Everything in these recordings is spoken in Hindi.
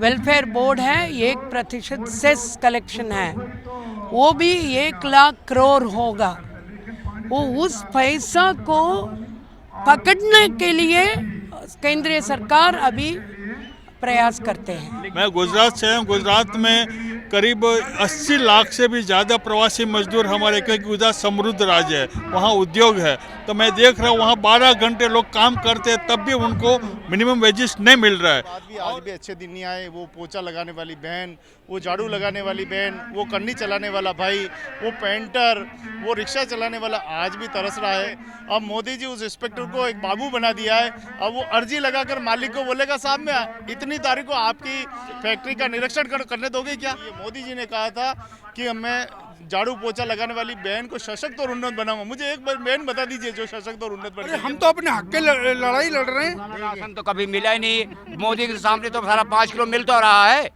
वेलफेयर बोर्ड है, 1% सेस कलेक्शन है, वो भी 1 लाख करोड़ होगा। वो उस पैसा को पकड़ने के लिए केंद्रीय सरकार अभी प्रयास करते हैं। मैं गुजरात से हूँ। गुजरात में करीब 80 लाख से भी ज़्यादा प्रवासी मजदूर हमारे, क्योंकि गुजरात समृद्ध राज्य है, वहाँ उद्योग है। तो मैं देख रहा हूँ वहाँ 12 घंटे लोग काम करते हैं, तब भी उनको मिनिमम वेजेस नहीं मिल रहा है। आज भी अच्छे दिन नहीं आए। वो पोछा लगाने वाली बहन, वो झाड़ू लगाने वाली बहन, वो कन्नी चलाने वाला भाई, वो पेंटर, वो रिक्शा चलाने वाला आज भी तरस रहा है। अब मोदी जी उस इंस्पेक्टर को एक बाबू बना दिया है। अब वो अर्जी लगाकर मालिक को बोलेगा साहब मैं इतनी तारीख को आपकी फैक्ट्री का निरीक्षण करने दोगे क्या? ये मोदी जी ने कहा था कि मैं झाड़ू पोछा लगाने वाली बहन को सशक्त और उन्नत बनाऊंगा। मुझे एक बहन बता दीजिए जो सशक्त और उन्नत बने। हम तो अपने हक के लड़ाई लड़ रहे हैं। राशन तो कभी मिला ही नहीं। मोदी के सामने तो सारा 5 किलो मिल तो रहा है।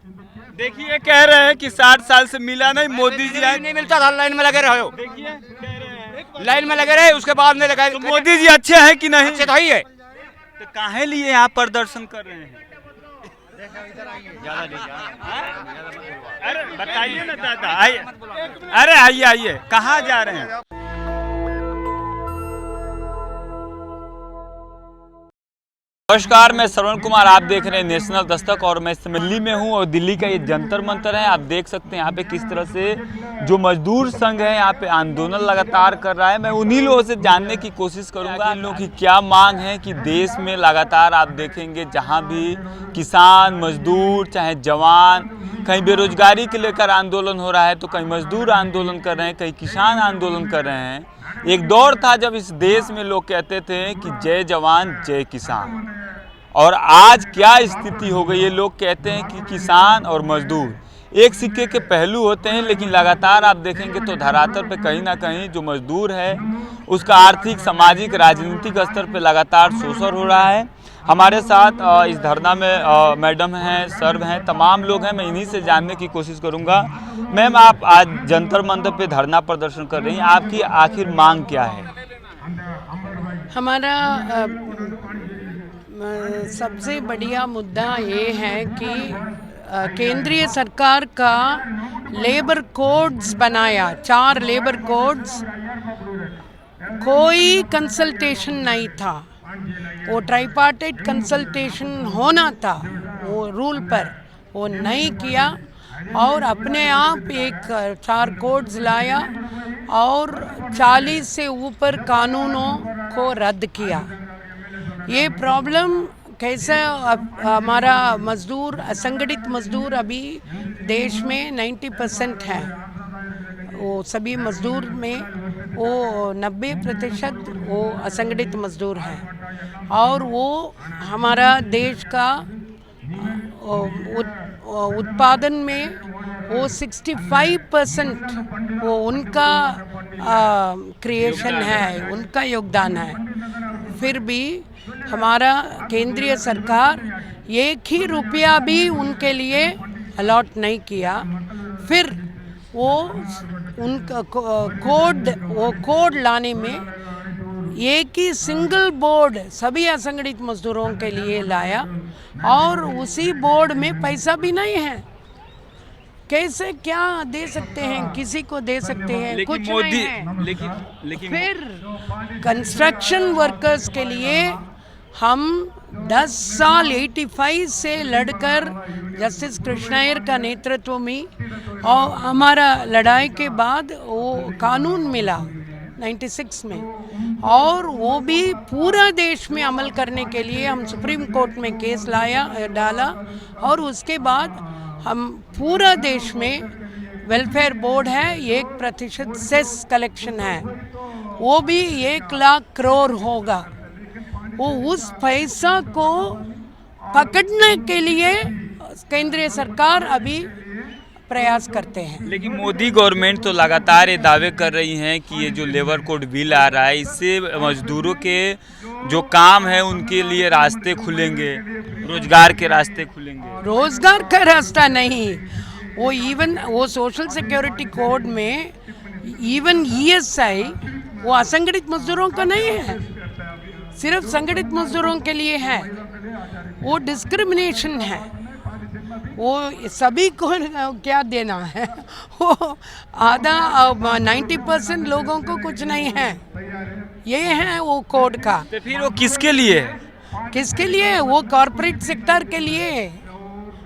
देखिए कह रहे हैं कि 60 साल से मिला नहीं, मोदी जी आए नहीं मिलता था, लाइन में लगे रहे हो। देखिए लाइन में लगे रहे, उसके बाद में लगा। तो मोदी जी अच्छे हैं कि नहीं? अच्छे तो ही है। तो काहे लिए यहाँ प्रदर्शन कर रहे हैं? अरे बताइए ना दादा, आइए। अरे आइए आइए, कहाँ जा रहे हैं? नमस्कार, मैं श्रवण कुमार, आप देख रहे हैं नेशनल दस्तक और मैं दिल्ली में हूं और दिल्ली का ये जंतर मंतर है। आप देख सकते हैं यहाँ पे किस तरह से जो मजदूर संघ है यहाँ पे आंदोलन लगातार कर रहा है। मैं उन्हीं लोगों से जानने की कोशिश करूंगा इन लोगों की क्या मांग है कि देश में लगातार आप देखेंगे जहाँ भी किसान मजदूर चाहे जवान, कहीं बेरोजगारी के लेकर आंदोलन हो रहा है तो कहीं मजदूर आंदोलन कर रहे हैं, कहीं किसान आंदोलन कर रहे हैं। एक दौर था जब इस देश में लोग कहते थे कि जय जवान जय किसान, और आज क्या स्थिति हो गई है। लोग कहते हैं कि किसान और मजदूर एक सिक्के के पहलू होते हैं, लेकिन लगातार आप देखेंगे तो धरातल पे कहीं ना कहीं जो मजदूर है उसका आर्थिक सामाजिक राजनीतिक स्तर पे लगातार शोषण हो रहा है। हमारे साथ इस धरना में मैडम हैं, सर हैं, तमाम लोग हैं। मैं इन्हीं से जानने की कोशिश करूंगा। मैम, आप आज जंतर मंतर पे धरना प्रदर्शन कर रही हैं, आपकी आखिर मांग क्या है? हमारा सबसे बढ़िया मुद्दा ये है कि केंद्रीय सरकार का लेबर कोड्स बनाया, 4 लेबर कोड्स, कोई कंसल्टेशन नहीं था। वो ट्राइपार्टाइट कंसल्टेशन होना था वो रूल पर, वो नहीं किया और अपने आप एक 4 कोड्स लाया और 40 से ऊपर कानूनों को रद्द किया। ये प्रॉब्लम कैसे हमारा मजदूर, असंगठित मजदूर अभी देश में 90% है। वो सभी मजदूर में वो 90% वो असंगठित मजदूर हैं और वो हमारा देश का उत्पादन में वो 65% वो उनका क्रिएशन है, उनका योगदान है। फिर भी हमारा केंद्रीय सरकार 1 ही रुपया भी उनके लिए अलॉट नहीं किया। फिर वो उनका कोड लाने में एक ही सिंगल बोर्ड सभी असंगठित मजदूरों के लिए लाया और उसी बोर्ड में पैसा भी नहीं है। कैसे क्या दे सकते हैं? किसी को दे सकते हैं, कुछ नहीं है। लेकिन फिर कंस्ट्रक्शन वर्कर्स के लिए हम 10 साल 85 से लड़कर जस्टिस कृष्णा का नेतृत्व में और हमारा लड़ाई के बाद वो कानून मिला 96 में, और वो भी पूरा देश में अमल करने के लिए हम सुप्रीम कोर्ट में केस डाला और उसके बाद हम पूरा देश में वेलफेयर बोर्ड है, 1% सेस कलेक्शन है, वो भी 1 लाख करोड़ होगा। वो उस पैसा को पकड़ने के लिए केंद्रीय सरकार अभी प्रयास करते हैं। लेकिन मोदी गवर्नमेंट तो लगातार ये दावे कर रही हैं कि ये जो लेबर कोड बिल आ रहा है इससे मजदूरों के जो काम है उनके लिए रास्ते खुलेंगे, रोजगार के रास्ते खुलेंगे। रोजगार का रास्ता नहीं, वो सोशल सिक्योरिटी कोड में इवन ESI वो असंगठित मजदूरों का नहीं है, सिर्फ संगठित मजदूरों के लिए है। वो डिस्क्रिमिनेशन है। वो सभी को क्या देना है वो आधा 90% लोगों को कुछ नहीं है, ये है वो कोड का। तो फिर वो किसके लिए है? किसके लिए? वो कॉरपोरेट सेक्टर के लिए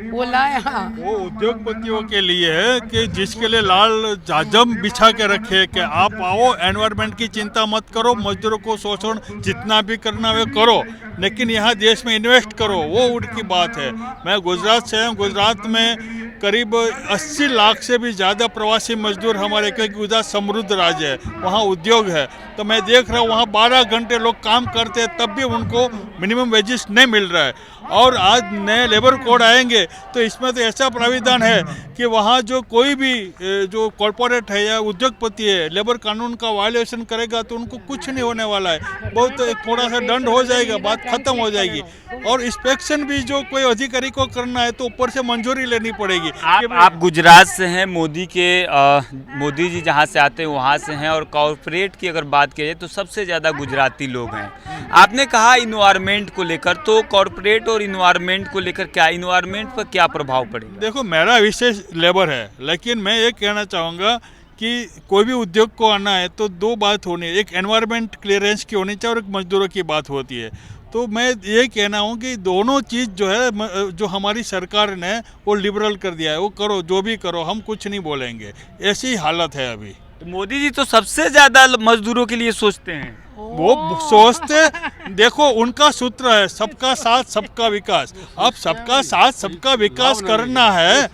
वो लाया। वो उद्योगपतियों के लिए है कि जिसके लिए लाल जाजम बिछा के रखे कि आप आओ, एनवायरनमेंट की चिंता मत करो, मजदूरों को शोषण जितना भी करना है करो, लेकिन यहाँ देश में इन्वेस्ट करो, वो उनकी बात है। मैं गुजरात से हूँ, गुजरात में करीब 80 लाख से भी ज़्यादा प्रवासी मजदूर हमारे, क्योंकि गुजरात समृद्ध राज्य है, वहाँ उद्योग है। तो मैं देख रहा हूँ वहाँ 12 घंटे लोग काम करते हैं तब भी उनको मिनिमम वेजेस नहीं मिल रहा है। और आज नए लेबर कोड आएंगे तो इसमें तो ऐसा प्राविधान है कि वहाँ जो कोई भी जो कॉरपोरेट है या उद्योगपति है लेबर कानून का वायलेशन करेगा तो उनको कुछ नहीं होने वाला है, बहुत थोड़ा सा दंड हो जाएगा, बात खत्म हो जाएगी। और इंस्पेक्शन भी जो कोई अधिकारी को करना है तो ऊपर से मंजूरी लेनी पड़ेगी। आप गुजरात से हैं, मोदी जी जहाँ से आते हैं वहाँ से हैं, और कॉर्पोरेट की अगर बात की जाए तो सबसे ज़्यादा गुजराती लोग हैं। आपने कहा इन्वायरमेंट को लेकर, तो कॉर्पोरेट और इन्वायरमेंट को लेकर क्या इन्वायरमेंट पर क्या प्रभाव पड़ेगा? देखो, मेरा विषय लेबर है, लेकिन मैं ये कहना चाहूँगा कि कोई भी उद्योग को आना है तो दो बात होनी है, एक एनवायरनमेंट क्लियरेंस की होनी चाहिए और एक मजदूरों की बात होती है। तो मैं ये कहना हूँ कि दोनों चीज़ जो है, जो हमारी सरकार ने वो लिबरल कर दिया है, वो करो, जो भी करो, हम कुछ नहीं बोलेंगे, ऐसी हालत है अभी। तो मोदी जी तो सबसे ज़्यादा मजदूरों के लिए सोचते हैं। वो सोचते, देखो उनका सूत्र है सबका साथ सबका विकास। अब सबका साथ सबका विकास करना है,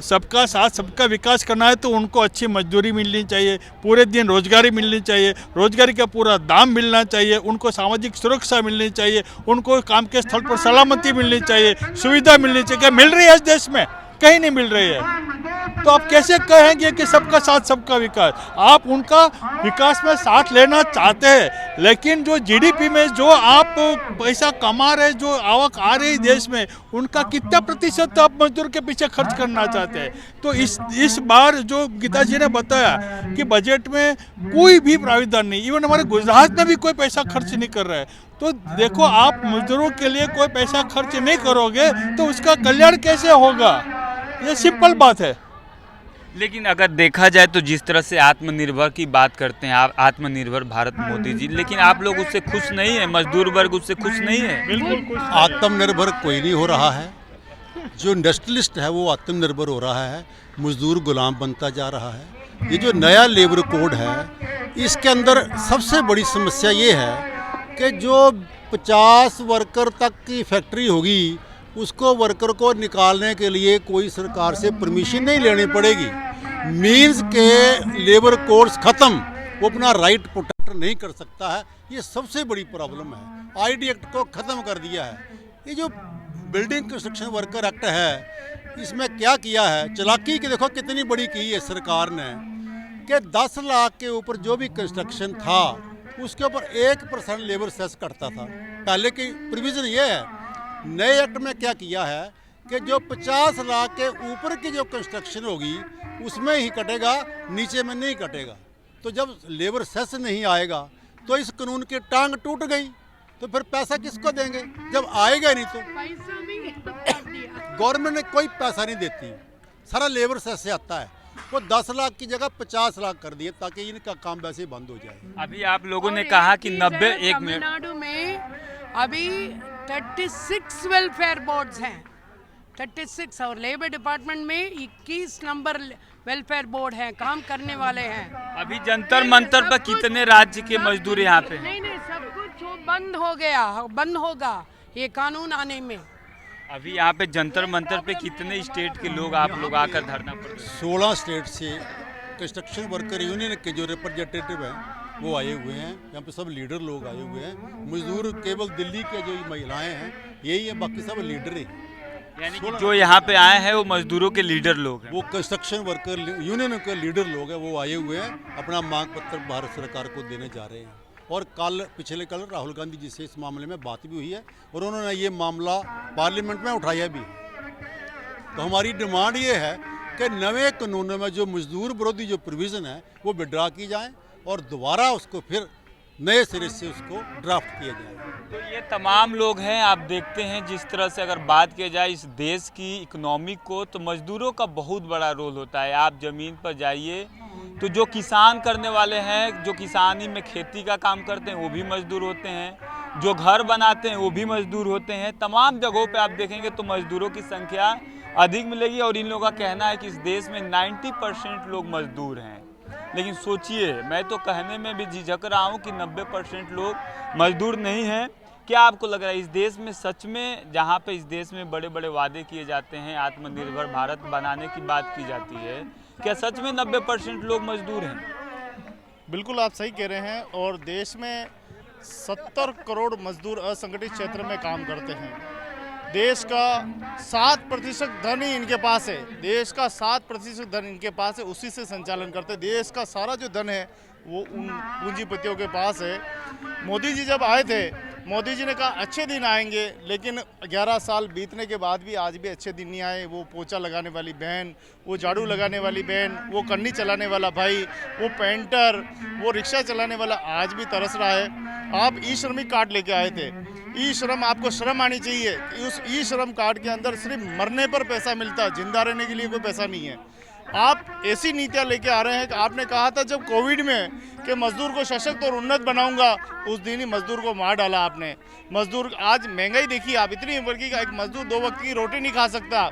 सबका साथ सबका विकास करना है तो उनको अच्छी मजदूरी मिलनी चाहिए, पूरे दिन रोजगारी मिलनी चाहिए, रोजगारी का पूरा दाम मिलना चाहिए, उनको सामाजिक सुरक्षा मिलनी चाहिए, उनको काम के स्थल पर सलामती मिलनी चाहिए, सुविधा मिलनी चाहिए। क्या मिल रही है इस देश में? कहीं नहीं मिल रही है। तो आप कैसे कहेंगे कि सबका साथ सबका विकास? आप उनका विकास में साथ लेना चाहते हैं, लेकिन जो जीडीपी में जो आप पैसा कमा रहे, जो आवक आ रही देश में, उनका कितना प्रतिशत आप मजदूर के पीछे खर्च करना चाहते हैं? तो इस बार जो गीता जी ने बताया कि बजट में कोई भी प्राविधान नहीं, इवन हमारे गुजरात में भी कोई पैसा खर्च नहीं कर रहा है। तो देखो, आप मजदूरों के लिए कोई पैसा खर्च नहीं करोगे तो उसका कल्याण कैसे होगा? ये सिंपल बात है। लेकिन अगर देखा जाए तो जिस तरह से आत्मनिर्भर की बात करते हैं, आत्मनिर्भर भारत मोदी जी, लेकिन आप लोग उससे खुश नहीं है, मजदूर वर्ग उससे खुश नहीं है। बिल्कुल खुश। आत्मनिर्भर कोई नहीं हो रहा है। जो इंडस्ट्रियलिस्ट है वो आत्मनिर्भर हो रहा है, मजदूर गुलाम बनता जा रहा है। ये जो नया लेबर कोड है, इसके अंदर सबसे बड़ी समस्या ये है कि जो 50 वर्कर तक की फैक्ट्री होगी, उसको वर्कर को निकालने के लिए कोई सरकार से परमिशन नहीं लेनी पड़ेगी। मींस के लेबर कोड्स ख़त्म, वो अपना राइट प्रोटेक्ट नहीं कर सकता है। ये सबसे बड़ी प्रॉब्लम है। आईडी एक्ट को ख़त्म कर दिया है। ये जो बिल्डिंग कंस्ट्रक्शन वर्कर एक्ट है, इसमें क्या किया है, चालाकी की देखो कितनी बड़ी की है सरकार ने, कि 10 लाख के ऊपर जो भी कंस्ट्रक्शन था उसके ऊपर 1% लेबर सेस कटता था। पहले की प्रोविज़न ये है। नए एक्ट में क्या किया है कि जो 50 लाख के ऊपर की जो कंस्ट्रक्शन होगी उसमें ही कटेगा, नीचे में नहीं कटेगा। तो जब लेबर सेस नहीं आएगा तो इस कानून की टांग टूट गई, तो फिर पैसा किसको देंगे जब आएगा नहीं? तो गवर्नमेंट ने कोई पैसा नहीं देती, सारा लेबर सेस से आता है। वो 10 लाख की जगह 50 लाख कर दिए ताकि इनका काम वैसे ही बंद हो जाए। अभी आप लोगों ने कहा कि 90 एक मिनट तमिलनाडु में अभी 36 वेलफेयर बोर्ड्स हैं, 36, और लेबर डिपार्टमेंट में 21 नंबर वेलफेयर बोर्ड हैं, काम करने वाले हैं। अभी जंतर मंतर पर कितने राज्य के मजदूर यहाँ पे हैं? नहीं, सब कुछ बंद हो गया, बंद होगा ये कानून आने में। अभी यहाँ पे जंतर मंतर पे कितने स्टेट के लोग आप लोग आकर धरना पर? 16 स्टेट से कंस्ट्रक्शन वर्कर यूनियन के जो रिप्रेजेंटेटिव हैं वो आए हुए हैं। यहाँ पे सब लीडर लोग आए हुए हैं। मजदूर केवल दिल्ली के जो महिलाएं हैं यही है, बाकी सब लीडर ही। यानी कि जो यहाँ पे आए हैं वो मजदूरों के लीडर लोग हैं। वो कंस्ट्रक्शन वर्कर यूनियन के लीडर लोग हैं, वो आए हुए हैं, अपना मांग पत्र भारत सरकार को देने जा रहे हैं। और पिछले कल राहुल गांधी जी से इस मामले में बात भी हुई है और उन्होंने ये मामला पार्लियामेंट में उठाया भी। तो हमारी डिमांड ये है कि नए कानूनों में जो मजदूर विरोधी जो प्रोविज़न है वो विड्रा की जाए और दोबारा उसको फिर नए सिरे से उसको ड्राफ्ट किया जाए। तो ये तमाम लोग हैं, आप देखते हैं जिस तरह से अगर बात किया जाए इस देश की इकोनॉमी को, तो मजदूरों का बहुत बड़ा रोल होता है। आप ज़मीन पर जाइए तो जो किसान करने वाले हैं, जो किसानी में खेती का काम करते हैं वो भी मजदूर होते हैं, जो घर बनाते हैं वो भी मजदूर होते हैं। तमाम जगहों पे आप देखेंगे तो मजदूरों की संख्या अधिक मिलेगी और इन लोगों का कहना है कि इस देश में 90% लोग मजदूर हैं। लेकिन सोचिए, मैं तो कहने में भी झिझक रहा हूँ कि 90% लोग मजदूर नहीं हैं। क्या आपको लग रहा है इस देश में सच में, जहाँ पे इस देश में बड़े बड़े वादे किए जाते हैं, आत्मनिर्भर भारत बनाने की बात की जाती है, क्या सच में 90% लोग मजदूर हैं? बिल्कुल आप सही कह रहे हैं। और देश में 70 करोड़ मजदूर असंगठित क्षेत्र में काम करते हैं। देश का 7% धन ही इनके पास है। देश का 7% धन इनके पास है, उसी से संचालन करते हैं। देश का सारा जो धन है वो उन पूंजीपतियों के पास है। मोदी जी जब आए थे, मोदी जी ने कहा अच्छे दिन आएंगे, लेकिन 11 साल बीतने के बाद भी आज भी अच्छे दिन नहीं आए। वो पोछा लगाने वाली बहन, वो झाड़ू लगाने वाली बहन, वो कन्नी चलाने वाला भाई, वो पेंटर, वो रिक्शा चलाने वाला आज भी तरस रहा है। आप ई श्रमिक कार्ड लेके आए थे। ई श्रम, आपको शर्म आनी चाहिए कि उस ई श्रम कार्ड के अंदर सिर्फ मरने पर पैसा मिलता है, जिंदा रहने के लिए कोई पैसा नहीं है। आप ऐसी नीतियां लेके आ रहे हैं कि आपने कहा था जब कोविड में कि मजदूर को सशक्त और उन्नत बनाऊंगा, उस दिन ही मजदूर को मार डाला आपने। मजदूर, आज महंगाई देखिए आप, इतनी बल्कि एक मजदूर 2 वक्त की रोटी नहीं खा सकता।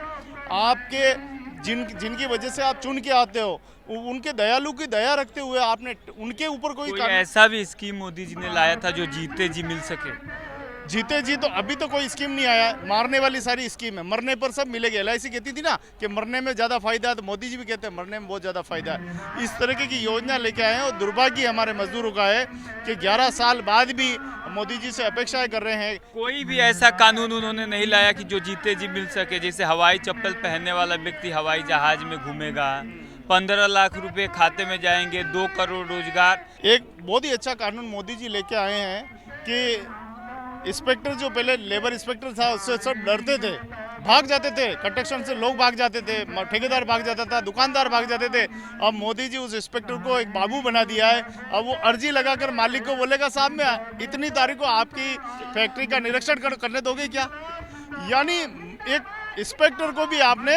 आपके जिनकी वजह से आप चुन के आते हो, उनके दयालु की दया रखते हुए आपने उनके ऊपर कोई ऐसा भी स्कीम मोदी जी ने लाया था जो जीते जी मिल सके? जीते जी तो अभी तो कोई स्कीम नहीं आया। मारने वाली सारी स्कीम है, मरने पर सब मिलेगी। LIC कहती थी ना कि मरने में ज़्यादा फायदा है, तो मोदी जी भी कहते हैं मरने में बहुत ज़्यादा फायदा है। इस तरीके की योजना लेके आए हैं। और दुर्भाग्य हमारे मजदूरों का है कि 11 साल बाद भी मोदी जी से अपेक्षाएं कर रहे हैं। कोई भी ऐसा कानून उन्होंने नहीं लाया कि जो जीते जी मिल सके। जैसे हवाई चप्पल पहनने वाला व्यक्ति हवाई जहाज में घूमेगा, 15 लाख रुपए खाते में जाएंगे, 2 करोड़ रोजगार। एक बहुत ही अच्छा कानून मोदी जी लेके आए हैं कि इंस्पेक्टर, जो पहले लेबर इंस्पेक्टर था, उससे सब डरते थे, भाग जाते थे। कंस्ट्रक्शन से लोग भाग जाते थे, ठेकेदार भाग जाता था, दुकानदार भाग जाते थे। अब मोदी जी उस इंस्पेक्टर को एक बाबू बना दिया है। अब वो अर्जी लगाकर मालिक को बोलेगा साहब मैं इतनी तारीख को आपकी फैक्ट्री का निरीक्षण करने दोगे क्या? यानी एक इंस्पेक्टर को भी आपने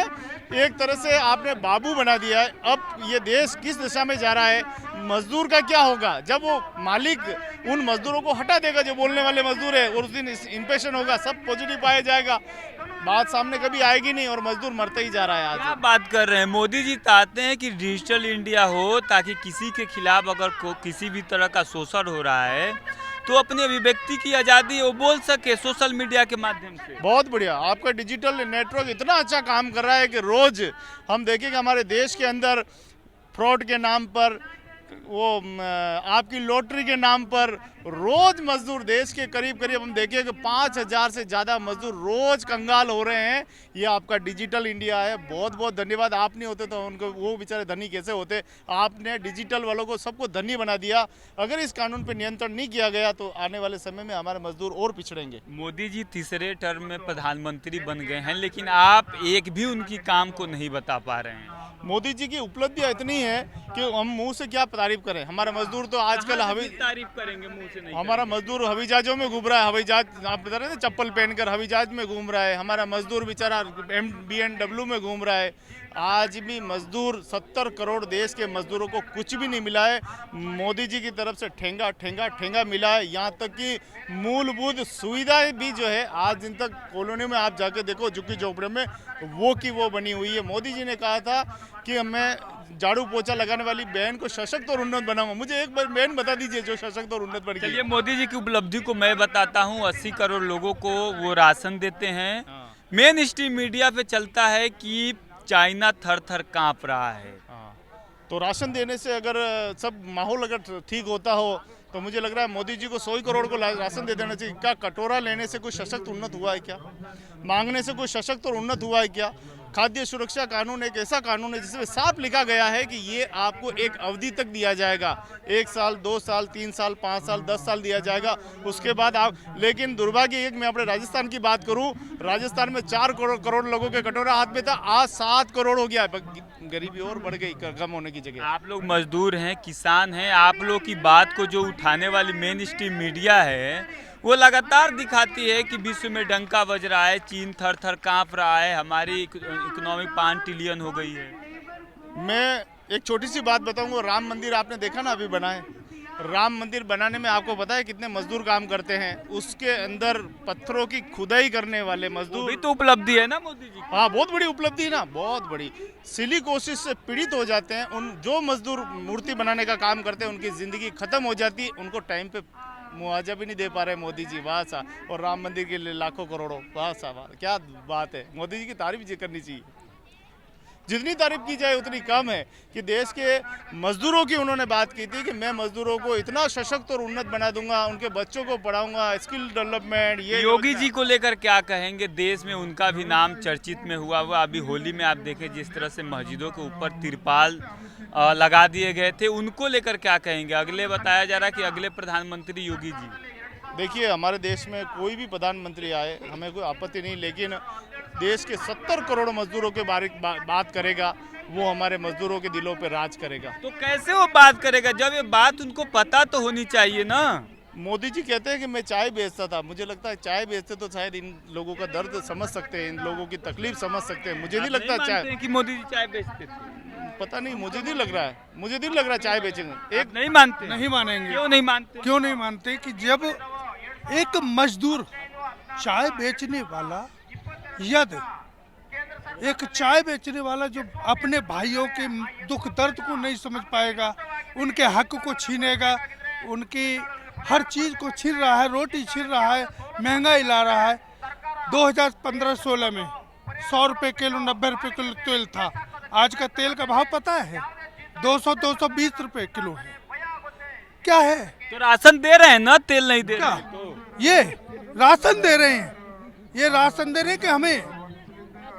एक तरह से आपने बाबू बना दिया है। अब ये देश किस दिशा में जा रहा है? मजदूर का क्या होगा जब वो मालिक उन मजदूरों को हटा देगा जो बोलने वाले मजदूर है, और उस दिन इंप्रेशन होगा, सब पॉजिटिव पाया जाएगा, बात सामने कभी आएगी नहीं और मजदूर मरते ही जा रहा है। आज क्या बात कर रहे हैं? मोदी जी चाहते हैं कि डिजिटल इंडिया हो, ताकि किसी के खिलाफ अगर किसी भी तरह का शोषण हो रहा है तो अपनी अभिव्यक्ति की आज़ादी वो बोल सके सोशल मीडिया के माध्यम से। बहुत बढ़िया, आपका डिजिटल नेटवर्क इतना अच्छा काम कर रहा है कि रोज हम देखेंगे हमारे देश के अंदर फ्रॉड के नाम पर, वो आपकी लॉटरी के नाम पर रोज मजदूर, देश के करीब करीब हम देखें कि 5000 से ज़्यादा मजदूर रोज कंगाल हो रहे हैं। ये आपका डिजिटल इंडिया है। बहुत बहुत धन्यवाद। आप नहीं होते तो उनको, वो बेचारे धनी कैसे होते? आपने डिजिटल वालों को सबको धनी बना दिया। अगर इस कानून पर नियंत्रण नहीं किया गया तो आने वाले समय में हमारे मजदूर और पिछड़ेंगे। मोदी जी तीसरे टर्म में प्रधानमंत्री बन गए हैं, लेकिन आप एक भी उनकी काम को नहीं बता पा रहे हैं। मोदी जी की उपलब्धियां इतनी है कि हम मुंह से क्या तारीफ करें। हमारा मजदूर तो आजकल तारीफ करेंगे मुंह से नहीं। हमारा मजदूर हवाई जहाजों में घूम रहा है, हवाई जहाज आप बता रहे थे चप्पल पहनकर हवाई जहाज में घूम रहा है। हमारा मजदूर बेचारा BMW में घूम रहा है। आज भी मजदूर 70 करोड़ देश के मजदूरों को कुछ भी नहीं मिला है। मोदी जी की तरफ से ठेंगा ठेंगा ठेंगा मिला है। यहाँ तक कि मूलभूत सुविधाएं भी जो है आज दिन तक कॉलोनी में आप जाके देखो, झुग्गी झोपड़े में वो की वो बनी हुई है। मोदी जी ने कहा था कि मैं झाड़ू पोछा लगाने वाली बहन को सशक्त और उन्नत बनाऊंगा। मुझे एक बार बहन बता दीजिए जो सशक्त और उन्नत बन गई। चलिए मोदी जी की उपलब्धि को मैं बताता हूँ। 80 करोड़ लोगों को वो राशन देते हैं। मेन स्ट्रीम मीडिया पे चलता है कि चाइना थर थर कांप रहा है। तो राशन देने से अगर सब माहौल अगर ठीक होता हो तो मुझे लग रहा है मोदी जी को 100 करोड़ को राशन दे देना चाहिए। क्या कटोरा लेने से कोई सशक्त उन्नत हुआ है क्या? मांगने से कोई सशक्त और उन्नत हुआ है क्या? खाद्य सुरक्षा कानून एक ऐसा कानून है जिसमें साफ लिखा गया है कि ये आपको एक अवधि तक दिया जाएगा, 1 साल 2 साल 3 साल 5 साल 10 साल दिया जाएगा, उसके बाद आप। लेकिन दुर्भाग्य एक, मैं अपने राजस्थान की बात करूं, राजस्थान में 4 करोड़ लोगों के कटोरा हाथ में था, आज 7 करोड़ हो गया। गरीबी और बढ़ गई कम होने की जगह। आप लोग मजदूर हैं, किसान हैं, आप लोग की बात को जो उठाने वाली मेन स्ट्रीम मीडिया है वो लगातार दिखाती है कि विश्व में डंका बज रहा है, चीन थर थर कांप रहा है, हमारी इकोनॉमी 5 ट्रिलियन हो गई है। मैं एक छोटी सी बात बताऊंगा, राम मंदिर आपने देखा ना अभी बना है, राम मंदिर बनाने में आपको पता है कितने मजदूर काम करते हैं? उसके अंदर पत्थरों की खुदाई करने वाले मजदूर भी तो उपलब्धि है ना मोदी जी। हाँ, बहुत बड़ी उपलब्धि है ना, बहुत बड़ी। सिलिकोसिस से पीड़ित हो जाते हैं उन जो मजदूर मूर्ति बनाने का काम करते हैं, उनकी जिंदगी खत्म हो जाती है, उनको टाइम पे मुआवजा भी नहीं दे पा रहे मोदी जी। वाह सा, और राम मंदिर के लिए लाखों करोड़ों, वाह सा वाह, क्या बात है। मोदी जी की तारीफ करनी चाहिए, जितनी तारीफ की जाए उतनी कम है। कि देश के मजदूरों की उन्होंने बात की थी कि मैं मजदूरों को इतना सशक्त और उन्नत बना दूंगा, उनके बच्चों को पढ़ाऊंगा, स्किल डेवलपमेंट। ये योगी जी को लेकर क्या कहेंगे? देश में उनका भी नाम चर्चित में हुआ। अभी होली में आप देखें जिस तरह से मस्जिदों के ऊपर तिरपाल लगा दिए गए थे, उनको लेकर क्या कहेंगे? अगले बताया जा रहा है कि अगले प्रधानमंत्री योगी जी। देखिए, हमारे देश में कोई भी प्रधानमंत्री आए हमें कोई आपत्ति नहीं, लेकिन देश के 70 करोड़ मजदूरों के बारे बात करेगा, वो हमारे मजदूरों के दिलों पे राज करेगा। तो कैसे वो बात करेगा जब ये बात उनको पता तो होनी चाहिए ना। मोदी जी कहते हैं कि मैं चाय बेचता था, मुझे लगता है चाय बेचते तो शायद इन लोगों का दर्द समझ सकते हैं, इन लोगों की तकलीफ समझ सकते हैं। मुझे नहीं लगता चाय कि मोदी जी चाय बेचते थे। पता नहीं, मुझे नहीं लग रहा है, मुझे नहीं लग रहा चाय बेचेंगे। एक नहीं मानते? नहीं मानेंगे। क्यों नहीं मानते? क्यों नहीं मानते कि जब एक मजदूर चाय बेचने वाला, यदि एक चाय बेचने वाला जो अपने भाइयों के दुख दर्द को नहीं समझ पाएगा, उनके हक को छीनेगा, उनकी हर चीज़ को छीन रहा है, रोटी छीन रहा है, महंगाई ला रहा है। 2015-16 में 100 रुपये किलो 90 रुपये किलो तेल था, आज का तेल का भाव पता है 200-220 रुपये किलो है। क्या है? तो राशन दे रहे हैं ना, तेल नहीं दे रहे क्या? हैं तो। ये राशन दे रहे हैं, ये राशन दे रहे हैं कि हमें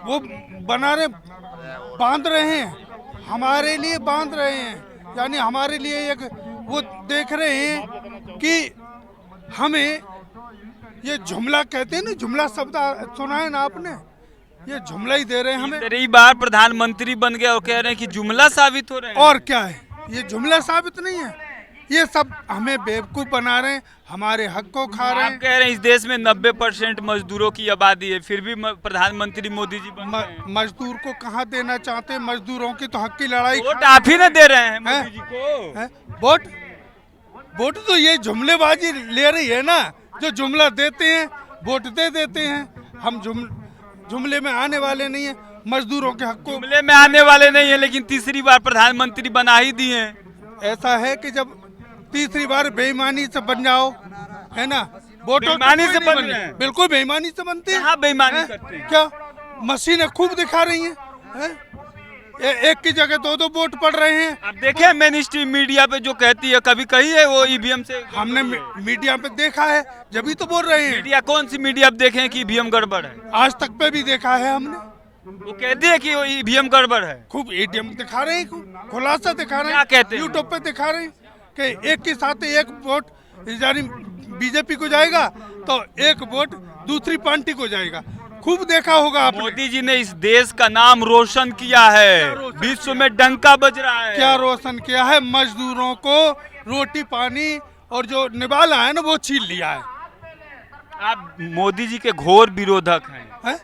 वो बना रहे, बांध रहे हैं, हमारे लिए बांध रहे हैं, यानी हमारे लिए एक वो देख रहे हैं कि हमें ये जुमला कहते हैं ना, जुमला शब्द सुना है ना आपने, ये जुमला ही दे रहे हैं हमें। तीसरी बार प्रधानमंत्री बन गए और कह रहे हैं कि जुमला साबित हो रहे हैं। और क्या है, ये जुमला साबित नहीं है, ये सब हमें बेवकूफ बना रहे हैं, हमारे हक को खा रहे आप हैं। कह रहे हैं इस देश में 90% मजदूरों की आबादी है, फिर भी प्रधानमंत्री मोदी जी बन गए हैं। मजदूर को कहाँ देना चाहते हैं? मजदूरों की तो हक की लड़ाई वोट आप ही ना दे रहे हैं मोदी जी को। है? वोट तो ये जुमलेबाजी ले रही है ना, जो जुमला देते हैं वोट दे देते हैं। हम जुमले में आने वाले नहीं है, मजदूरों के हक को जुमले में आने वाले नहीं है, लेकिन तीसरी बार प्रधानमंत्री बना ही दिए हैं। ऐसा है कि जब तीसरी बार बेईमानी से बन जाओ, है ना, वोटों बेईमानी से बन रहे हैं। बिल्कुल बेईमानी से बनते हैं। कहाँ बेईमानी करते हैं? क्या मशीनें खूब दिखा रही हैं, है? एक की जगह 2-2 वोट पड़ रहे हैं। आप देखे मेन स्ट्रीम मीडिया पे जो कहती है, कभी कही है वो ईवीएम से? हमने मीडिया पे देखा है, जब ही तो बोल रहे हैं। मीडिया कौन सी मीडिया पे देखे हैं कि ईवीएम गड़बड़ है? आज तक पे भी देखा है हमने, वो कहती है कि वो ईवीएम गड़बड़ है। खूब एटीएम दिखा रहे हैं, खुलासा दिखा रहे क्या हैं, कहते हैं? यूट्यूब पे दिखा रहे हैं कि एक के साथ एक वोट यानी बीजेपी को जाएगा तो एक वोट दूसरी पार्टी को जाएगा। खूब देखा होगा आपने। मोदी जी ने इस देश का नाम रोशन किया है, विश्व में डंका बज रहा है। क्या रोशन किया है? मजदूरों को रोटी पानी और जो निवाला है ना वो छीन लिया है। आप मोदी जी के घोर विरोधक हैं।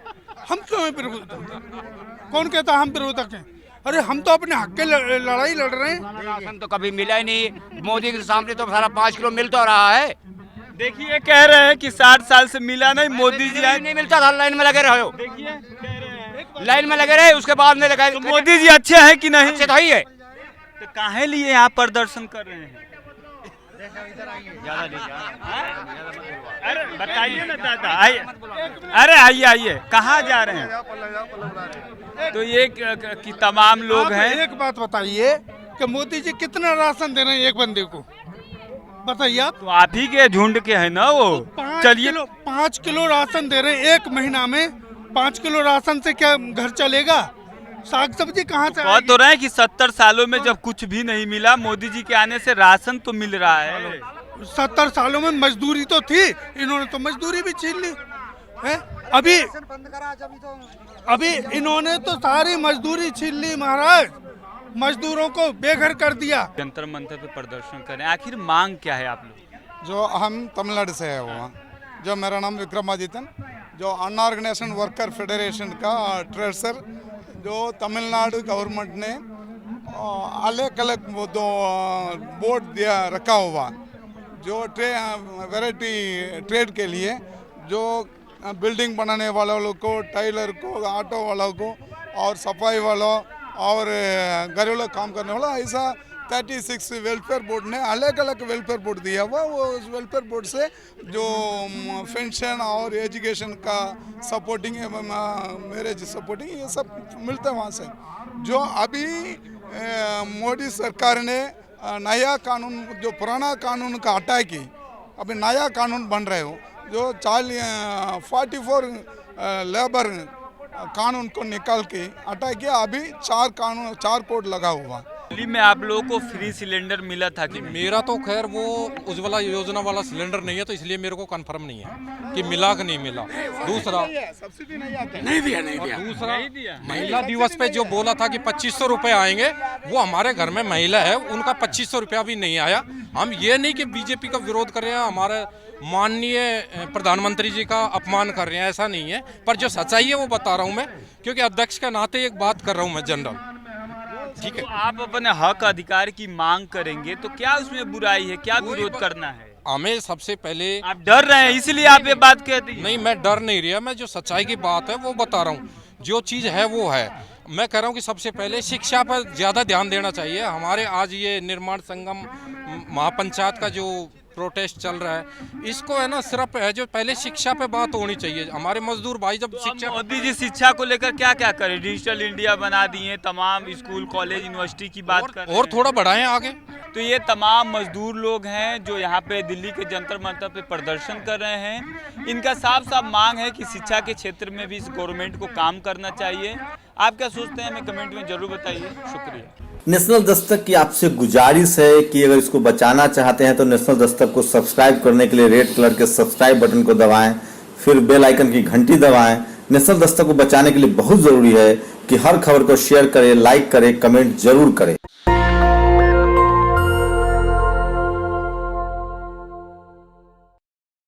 हम क्यों हैं विरोधक? कौन कहता हम विरोधक हैं? अरे हम तो अपने हक के लड़ाई लड़ रहे हैं। राशन तो कभी मिला ही नहीं, मोदी के सामने तो सारा 5 किलो मिल तो रहा है। देखिए कह रहे हैं कि 60 साल से मिला नहीं, मोदी जी आए नहीं मिलता था, लाइन में लगे रहे हो। देखिए कह रहे हैं लाइन में लगे रहे, उसके बाद में लगा। तो मोदी जी अच्छे हैं कि नहीं? अच्छे तो ही है। तो काहे लिए यहाँ प्रदर्शन कर रहे हैं? अरे बताइए ना दादा, आइए। अरे आइए आइए, कहाँ जा रहे हैं? तो ये कि तमाम लोग हैं। एक बात बताइए कि मोदी जी कितना राशन दे रहे हैं एक बंदे को, बताइए आप। तो आप ही के झुंड के हैं ना वो। चलिए 5 किलो राशन दे रहे हैं एक महीना में, 5 किलो राशन से क्या घर चलेगा? साग सब्जी कहाँ से कह तो रहे हैं कि 70 सालों में जब कुछ भी नहीं मिला, मोदी जी के आने से राशन तो मिल रहा है। 70 सालों में मजदूरी तो थी, इन्होंने तो मजदूरी भी छीन ली है। अभी इन्होंने तो सारी मजदूरी छीन ली महाराज, मजदूरों को बेघर कर दिया। जंतर मंतर पे प्रदर्शन करें, आखिर मांग क्या है आप लोग? जो हम तमिलनाडु से है वो, जो मेरा नाम विक्रमादित्यन, जो अनऑर्गेनाइजेशन वर्कर फेडरेशन का ट्रेजर, जो तमिलनाडु गवर्नमेंट ने अलग अलग दो बोर्ड दिया रखा हुआ, जो वैरायटी ट्रेड के लिए, जो बिल्डिंग बनाने वालों को, टाइलर को, ऑटो वालों को और सफाई वालों और घरेलू काम करने वाला, ऐसा 36 वेलफेयर बोर्ड ने अलग अलग वेलफेयर बोर्ड दिया हुआ। वो उस वेलफेयर बोर्ड से जो पेंशन और एजुकेशन का सपोर्टिंग, मैरिज सपोर्टिंग, ये सब मिलता है वहाँ से। जो अभी मोदी सरकार ने नया कानून, जो पुराना कानून का हटा के अभी नया कानून बन रहे हो, जो 44 लेबर कानून को निकाल के हटा के अभी 4 कोड लगा हुआ। दिल्ली में आप लोगों को फ्री सिलेंडर मिला था कि मेरा तो खैर वो उज्ज्वला योजना वाला सिलेंडर नहीं है, तो इसलिए मेरे को कंफर्म नहीं है कि मिला कि नहीं मिला। दूसरा सब्सिडी नहीं आती, दूसरा महिला दिवस पे जो बोला था कि 2500 रुपये आएंगे, वो हमारे घर में महिला है, उनका 2500 रुपया भी नहीं आया। हम ये नहीं कि बीजेपी का विरोध कर रहे हैं, हमारे माननीय प्रधानमंत्री जी का अपमान कर रहे हैं, ऐसा नहीं है, पर जो सच्चाई है वो बता रहा हूँ मैं, क्योंकि अध्यक्ष के नाते एक बात कर रहा हूँ मैं जनरल। ठीक है, तो आप अपने हक अधिकार की मांग करेंगे तो क्या उसमें बुराई है, क्या विरोध करना है? हमें सबसे पहले, आप डर रहे हैं इसलिए आप ये बात कहते हैं? नहीं, मैं डर नहीं रहा, मैं जो सच्चाई की बात है वो बता रहा हूँ, जो चीज़ है वो है। मैं कह रहा हूँ कि सबसे पहले शिक्षा पर ज़्यादा ध्यान देना चाहिए। हमारे आज ये निर्माण संगम महापंचायत का जो प्रोटेस्ट चल रहा है, इसको है ना सिर्फ है जो पहले शिक्षा पे बात होनी चाहिए। हमारे मजदूर भाई जब शिक्षा, मोदी जी शिक्षा को लेकर क्या क्या करें? डिजिटल इंडिया बना दिए, तमाम स्कूल कॉलेज यूनिवर्सिटी की बात कर और थोड़ा बढ़ाएं आगे। तो ये तमाम मजदूर लोग हैं जो यहाँ पे दिल्ली के जंतर मंतर पे प्रदर्शन कर रहे हैं। इनका साफ साफ मांग है कि शिक्षा के क्षेत्र में भी इस गवर्नमेंट को काम करना चाहिए। आप क्या सोचते हैं, हमें कमेंट में जरूर बताइए। शुक्रिया। नेशनल दस्तक की आपसे गुजारिश है कि अगर इसको बचाना चाहते हैं तो नेशनल दस्तक को सब्सक्राइब करने के लिए रेड कलर के सब्सक्राइब बटन को दबाएं, फिर बेल आइकन की घंटी दबाएं। नेशनल दस्तक को बचाने के लिए बहुत जरूरी है कि हर खबर को शेयर करें, लाइक करें, कमेंट जरूर करें।